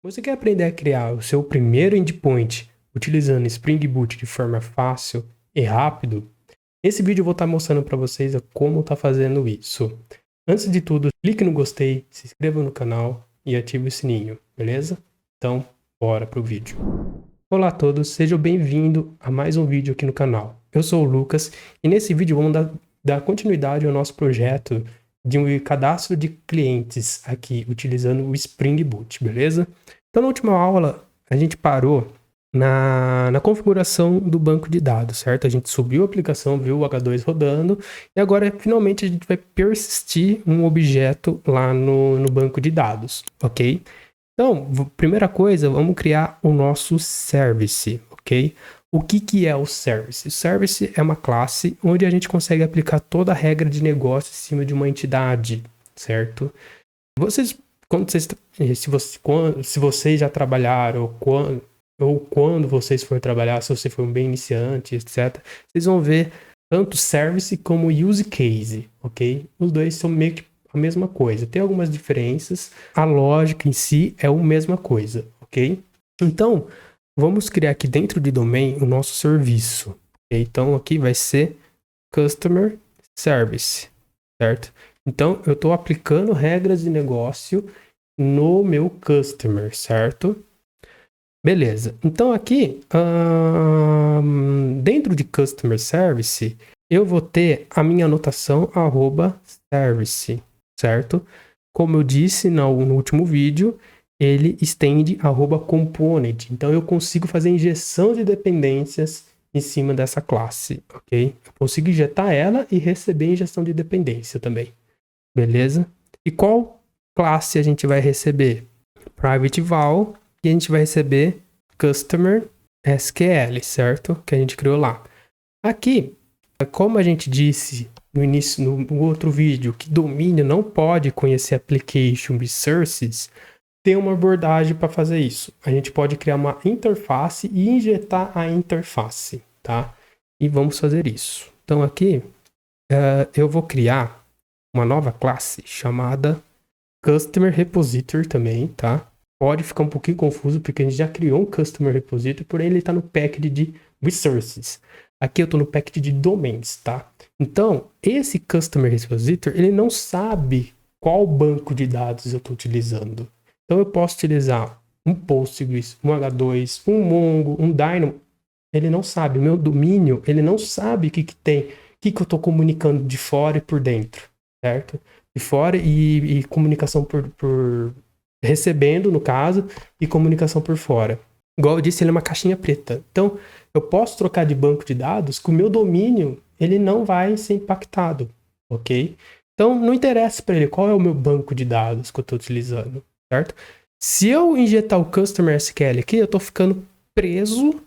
Você quer aprender a criar o seu primeiro endpoint utilizando Spring Boot de forma fácil e rápido? Nesse vídeo eu vou estar mostrando para vocês como tá fazendo isso. Antes de tudo, clique no gostei, se inscreva no canal e ative o sininho, beleza? Então, bora pro vídeo. Olá a todos, sejam bem-vindos a mais um vídeo aqui no canal. Eu sou o Lucas e nesse vídeo vamos dar continuidade ao nosso projeto de um cadastro de clientes aqui utilizando o Spring Boot, beleza? Então na última aula a gente parou na configuração do banco de dados, certo? A gente subiu a aplicação, viu o H2 rodando e agora finalmente a gente vai persistir um objeto lá no banco de dados, ok? Então, primeira coisa, vamos criar o nosso service, ok? O que é o service? O service é uma classe onde a gente consegue aplicar toda a regra de negócio em cima de uma entidade, certo? Se vocês já trabalharam, ou quando vocês forem trabalhar, se você for um bem iniciante, etc., vocês vão ver tanto service como use case, ok? Os dois são meio que a mesma coisa. Tem algumas diferenças, a lógica em si é a mesma coisa, ok? Então, vamos criar aqui dentro de domain o nosso serviço. Okay? Então, aqui vai ser Customer Service, certo? Então, eu estou aplicando regras de negócio no meu customer, certo? Beleza. Então, aqui, dentro de Customer Service, eu vou ter a minha anotação @service, certo? Como eu disse no último vídeo, ele estende @component. Então, eu consigo fazer injeção de dependências em cima dessa classe, ok? Eu consigo injetar ela e receber injeção de dependência também, beleza? E qual classe a gente vai receber? Private Val, e a gente vai receber Customer SQL, certo? Que a gente criou lá. Aqui, como a gente disse no início, no outro vídeo, que domínio não pode conhecer application resources, tem uma abordagem para fazer isso. A gente pode criar uma interface e injetar a interface, tá? E vamos fazer isso. Então aqui, eu vou criar uma nova classe chamada Customer Repository também, tá? Pode ficar um pouquinho confuso, porque a gente já criou um Customer Repository, porém ele está no package de Resources. Aqui eu estou no package de Domains, tá? Então, esse Customer Repository, ele não sabe qual banco de dados eu estou utilizando. Então, eu posso utilizar um Postgres, um H2, um Mongo, um Dynamo. Ele não sabe. O meu domínio, ele não sabe o que tem, o que eu estou comunicando de fora e por dentro, certo? De fora e comunicação por recebendo, no caso, e comunicação por fora. Igual eu disse, ele é uma caixinha preta. Então, eu posso trocar de banco de dados que o meu domínio, ele não vai ser impactado, ok? Então, não interessa para ele qual é o meu banco de dados que eu estou utilizando, certo? Se eu injetar o Customer SQL aqui, eu estou ficando preso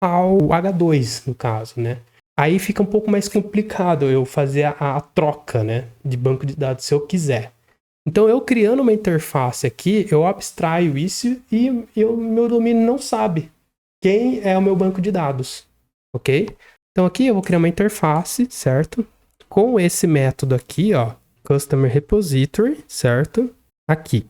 ao H2, no caso, né? Aí fica um pouco mais complicado eu fazer a troca, né, de banco de dados se eu quiser. Então, eu criando uma interface aqui, eu abstraio isso e o meu domínio não sabe quem é o meu banco de dados, ok? Então, aqui eu vou criar uma interface, certo? Com esse método aqui, ó, Customer Repository, certo? Aqui.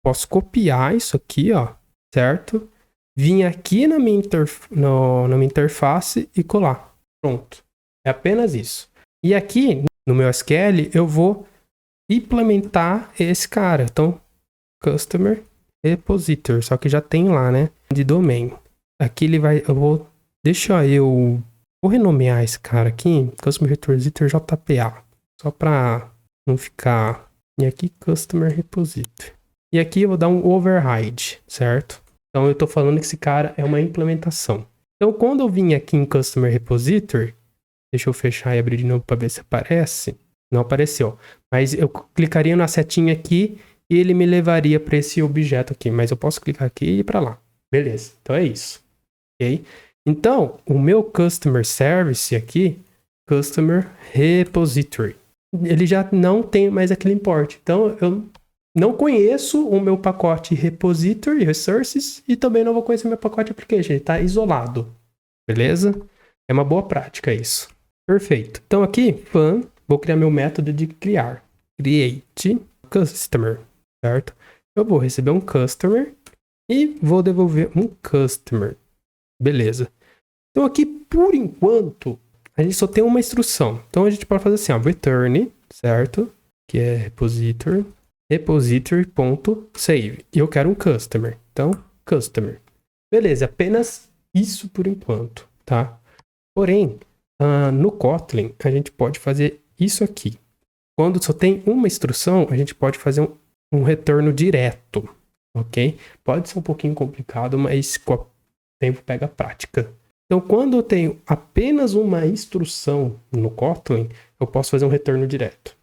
Posso copiar isso aqui, ó, certo? Vim aqui na minha interface e colar. Pronto. É apenas isso. E aqui, no meu SQL, eu vou implementar esse cara. Então, Customer Repository, só que já tem lá, né, de domain. Aqui ele vai, eu vou renomear esse cara aqui, Customer Repository JPA, só para não ficar. E aqui Customer Repository. E aqui eu vou dar um override, certo? Então eu tô falando que esse cara é uma implementação. Então quando eu vim aqui em Customer Repository, deixa eu fechar e abrir de novo para ver se aparece. Não apareceu. Mas eu clicaria na setinha aqui e ele me levaria para esse objeto aqui. Mas eu posso clicar aqui e ir para lá. Beleza. Então é isso. Ok? Então, o meu Customer Service aqui, Customer Repository, ele já não tem mais aquele import. Então, eu não conheço o meu pacote Repository, Resources, e também não vou conhecer o meu pacote Application. Ele está isolado. Beleza? É uma boa prática isso. Perfeito. Então aqui, vou criar meu método de criar. Create customer, certo? Eu vou receber um customer e vou devolver um customer. Beleza. Então aqui, por enquanto, a gente só tem uma instrução. Então a gente pode fazer assim, ó, return, certo? Que é repository.save. E eu quero um customer. Então, customer. Beleza, apenas isso por enquanto, tá? Porém, no Kotlin, a gente pode fazer isso aqui. Quando só tem uma instrução, a gente pode fazer um retorno direto, ok? Pode ser um pouquinho complicado, mas com o tempo pega a prática. Então, quando eu tenho apenas uma instrução no Kotlin, eu posso fazer um retorno direto,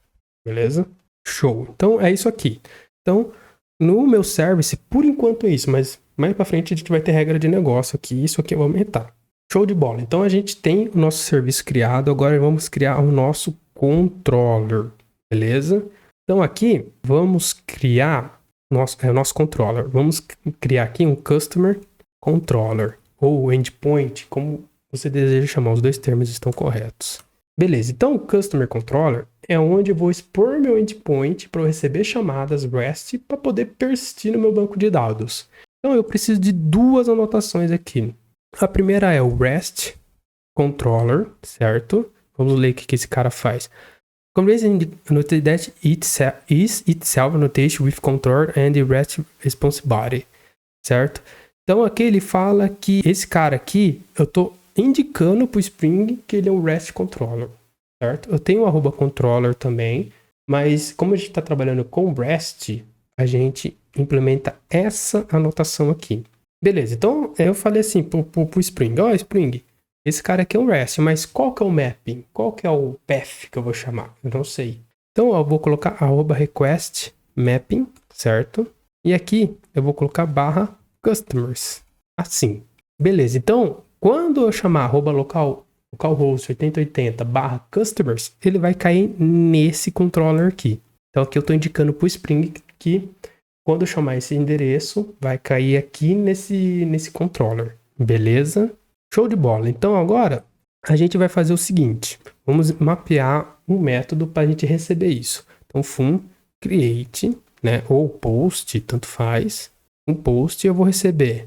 beleza? Show! Então, é isso aqui. Então, no meu service, por enquanto é isso, mas mais para frente a gente vai ter regra de negócio aqui, isso aqui eu vou aumentar. Show de bola! Então, a gente tem o nosso serviço criado, agora vamos criar o nosso controller, beleza? Então, aqui, vamos criar o nosso controller. Vamos criar aqui um customer controller, ou endpoint, como você deseja chamar, os dois termos estão corretos. Beleza, então o Customer Controller é onde eu vou expor meu endpoint para eu receber chamadas REST para poder persistir no meu banco de dados. Então eu preciso de duas anotações aqui. A primeira é o REST Controller, certo? Vamos ler o que esse cara faz. Conveys noted that it is itself annotation with controller and the REST response body, certo? Então aqui ele fala que esse cara aqui, eu estou indicando para o Spring que ele é um REST controller, certo? Eu tenho o @controller também, mas como a gente está trabalhando com REST, a gente implementa essa anotação aqui. Beleza, então eu falei assim para o Spring, ó, Spring, esse cara aqui é um REST, mas qual que é o mapping? Qual que é o path que eu vou chamar? Eu não sei. Então eu vou colocar @request mapping, certo? E aqui eu vou colocar /customers, assim. Beleza, então quando eu chamar localhost 8080 /customers, ele vai cair nesse controller aqui. Então aqui eu estou indicando para o Spring que quando eu chamar esse endereço, vai cair aqui nesse controller. Beleza? Show de bola. Então agora a gente vai fazer o seguinte. Vamos mapear um método para a gente receber isso. Então fun create, né, ou post, tanto faz. Um post eu vou receber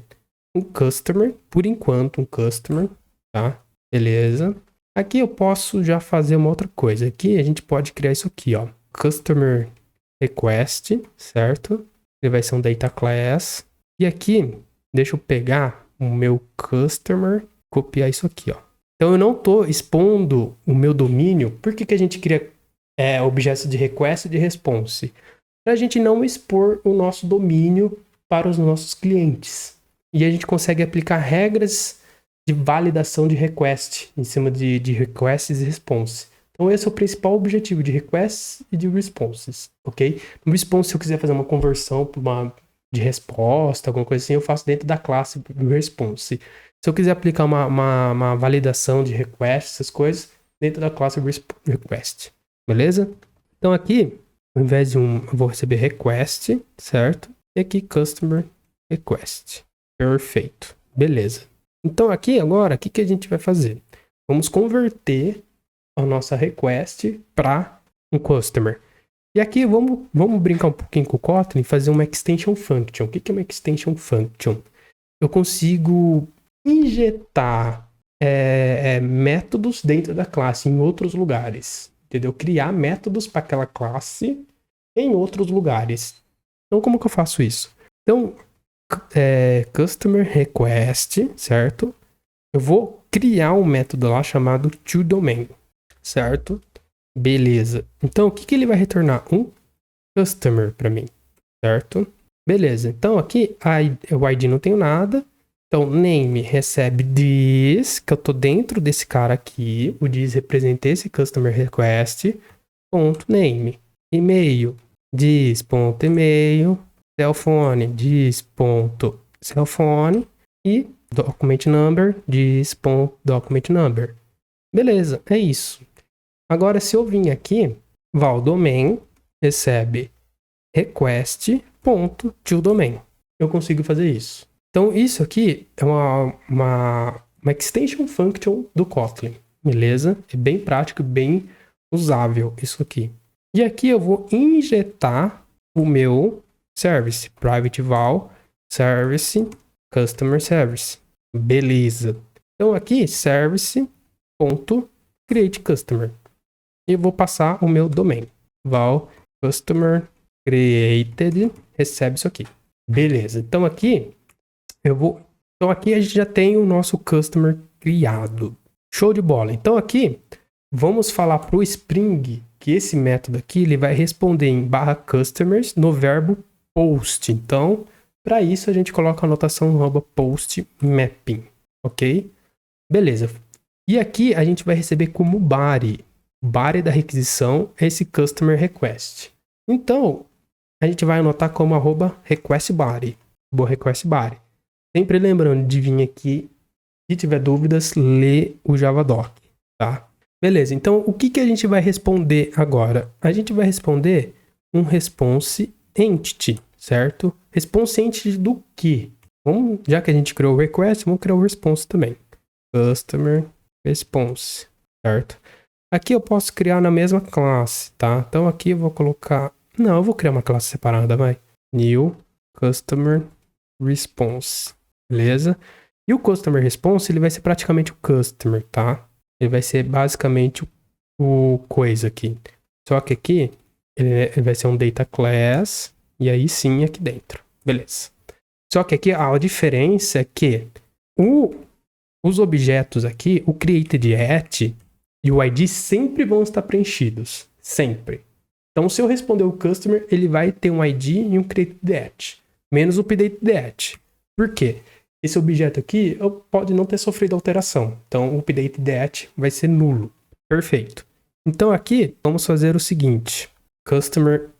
um customer, por enquanto um customer, tá? Beleza. Aqui eu posso já fazer uma outra coisa. Aqui a gente pode criar isso aqui, ó. Customer request, certo? Ele vai ser um data class. E aqui, deixa eu pegar o meu customer, copiar isso aqui, ó. Então eu não estou expondo o meu domínio. Por que a gente cria objetos de request e de response? Para a gente não expor o nosso domínio para os nossos clientes. E a gente consegue aplicar regras de validação de request em cima de requests e response. Então esse é o principal objetivo de requests e de responses, ok? No response, se eu quiser fazer uma conversão de resposta, alguma coisa assim, eu faço dentro da classe do response. Se eu quiser aplicar uma validação de request, essas coisas, dentro da classe request, beleza? Então aqui, ao invés de eu vou receber request, certo? E aqui customer request. Perfeito, beleza. Então aqui agora, o que a gente vai fazer? Vamos converter a nossa request para um customer. E aqui vamos brincar um pouquinho com o Kotlin e fazer uma extension function. O que é uma extension function? Eu consigo injetar métodos dentro da classe em outros lugares. Entendeu? Criar métodos para aquela classe em outros lugares. Então como que eu faço isso? Então, customer request, certo? Eu vou criar um método lá chamado toDomain, certo? Beleza. Então, o que ele vai retornar? Um customer para mim, certo? Beleza. Então, aqui o ID não tem nada. Então, name recebe this, que eu tô dentro desse cara aqui. O this representa esse customer request. Ponto name. E-mail, this.email. Cellphone, this.cellphone. E document number, this.document number. Beleza, é isso. Agora, se eu vim aqui, valdomain recebe request.toDomain. Eu consigo fazer isso. Então, isso aqui é uma extension function do Kotlin, beleza? É bem prático, bem usável isso aqui. E aqui eu vou injetar o meu service, private val, service, customer service. Beleza. Então aqui, service.create customer. E eu vou passar o meu domain. Val customer created recebe isso aqui. Beleza. Então aqui Então aqui a gente já tem o nosso customer criado. Show de bola. Então aqui vamos falar para o Spring que esse método aqui ele vai responder em /customers no verbo post. Então, para isso a gente coloca a anotação @post mapping, ok? Beleza. E aqui a gente vai receber como body. O body da requisição é esse customer request. Então, a gente vai anotar como @requestBody. requestBody. Sempre lembrando de vir aqui, se tiver dúvidas, lê o Javadoc, tá? Beleza, então o que a gente vai responder agora? A gente vai responder um response entity, certo? Response entity do quê? Já que a gente criou o request, vamos criar o response também. Customer response, certo? Aqui eu posso criar na mesma classe, tá? Então aqui eu vou colocar... Não, eu vou criar uma classe separada, vai. New Customer Response, beleza? E o Customer Response, ele vai ser praticamente o Customer, tá? Ele vai ser basicamente o coisa aqui. Só que aqui, ele vai ser um Data Class, e aí sim aqui dentro, beleza? Só que aqui a diferença é que os objetos aqui, o created@ e o ID sempre vão estar preenchidos, sempre. Então, se eu responder o customer, ele vai ter um ID e um created@, menos o updated@. Por quê? Esse objeto aqui pode não ter sofrido alteração. Então, o updated@ vai ser nulo. Perfeito. Então, aqui, vamos fazer o seguinte. Customer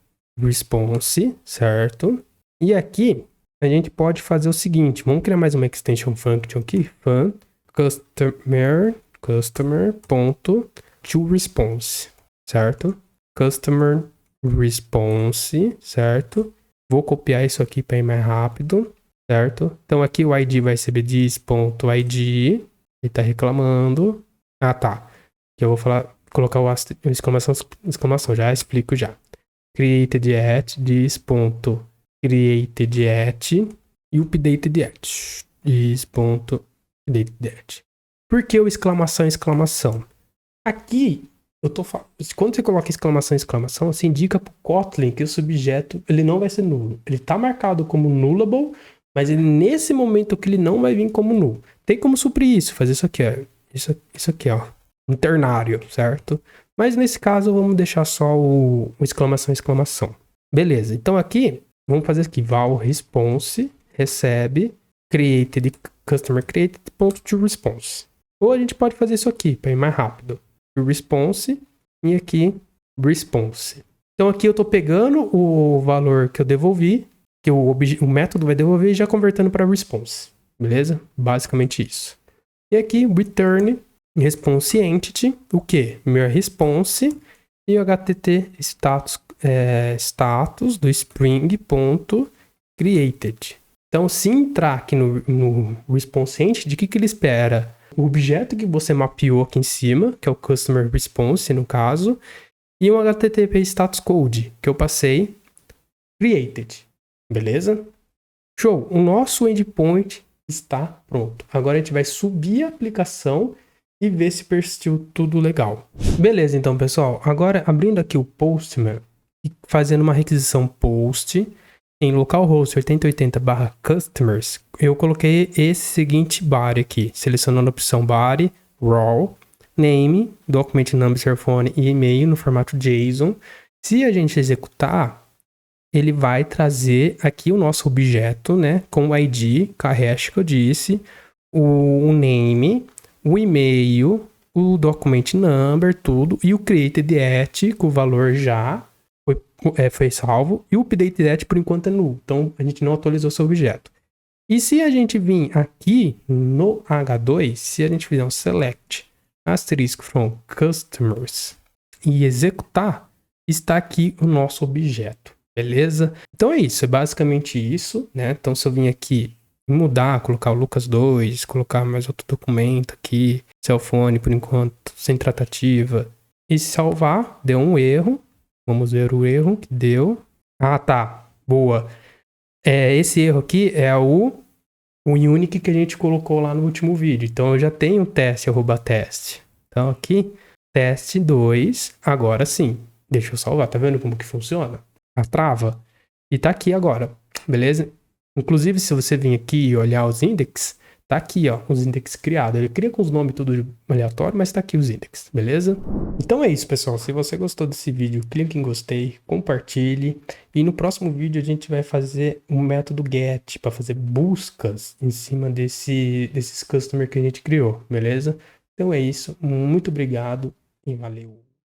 response, certo? E aqui, a gente pode fazer o seguinte. Vamos criar mais uma extension function aqui. Fun customer.toResponse, certo? Customer response, certo? Vou copiar isso aqui para ir mais rápido, certo? Então aqui o ID vai ser bdiz.id, ele está reclamando. Ah, tá. Aqui eu vou colocar o exclamação, já explico já. Created@ diz.created@ e updated@ diz.updated@. Por que o exclamação? Aqui, quando você coloca exclamação, você indica pro Kotlin que o subjeto ele não vai ser nulo. Ele tá marcado como nullable, mas nesse momento que ele não vai vir como null. Tem como suprir isso, fazer isso aqui, ó. Isso aqui, ó. Um ternário, certo? Mas nesse caso, vamos deixar só o exclamação. Beleza, então aqui, vamos fazer aqui, val response, recebe, created, customer created.toResponse. Ou a gente pode fazer isso aqui, para ir mais rápido. Response e aqui response. Então aqui eu estou pegando o valor que eu devolvi, que o método vai devolver e já convertendo para response. Beleza? Basicamente isso. E aqui return response entity, o que? Meu response e o http status do spring.created. Então se entrar aqui no response entity, o que ele espera? O objeto que você mapeou aqui em cima, que é o Customer Response, no caso, e um HTTP Status Code, que eu passei, Created. Beleza? Show! O nosso endpoint está pronto. Agora a gente vai subir a aplicação e ver se persistiu tudo legal. Beleza, então, pessoal. Agora, abrindo aqui o Postman e fazendo uma requisição post em localhost 8080/customers, eu coloquei esse seguinte body aqui, selecionando a opção body, raw, name, document number, telefone e e-mail no formato JSON. Se a gente executar, ele vai trazer aqui o nosso objeto, né, com o ID, com a hash que eu disse, o name, o e-mail, o document number, tudo, e o created@ com o valor já foi salvo, e o updated@ por enquanto é null, então a gente não atualizou seu objeto. E se a gente vir aqui no H2, se a gente fizer um select asterisk from customers e executar, está aqui o nosso objeto, beleza? Então é isso, é basicamente isso, né? Então se eu vir aqui mudar, colocar o Lucas 2, colocar mais outro documento aqui, cellphone por enquanto, sem tratativa, e salvar, deu um erro. Vamos ver o erro que deu. Ah, tá. Boa. Esse erro aqui é o unique que a gente colocou lá no último vídeo. Então eu já tenho teste, @teste. Então aqui, teste 2, agora sim. Deixa eu salvar, tá vendo como que funciona? A trava. E tá aqui agora, beleza? Inclusive, se você vir aqui e olhar os index, tá aqui, ó, os index criados. Ele cria com os nomes tudo aleatório, mas tá aqui os index, beleza? Então é isso, pessoal. Se você gostou desse vídeo, clique em gostei, compartilhe. E no próximo vídeo a gente vai fazer um método get para fazer buscas em cima desses customer que a gente criou, beleza? Então é isso. Muito obrigado e valeu.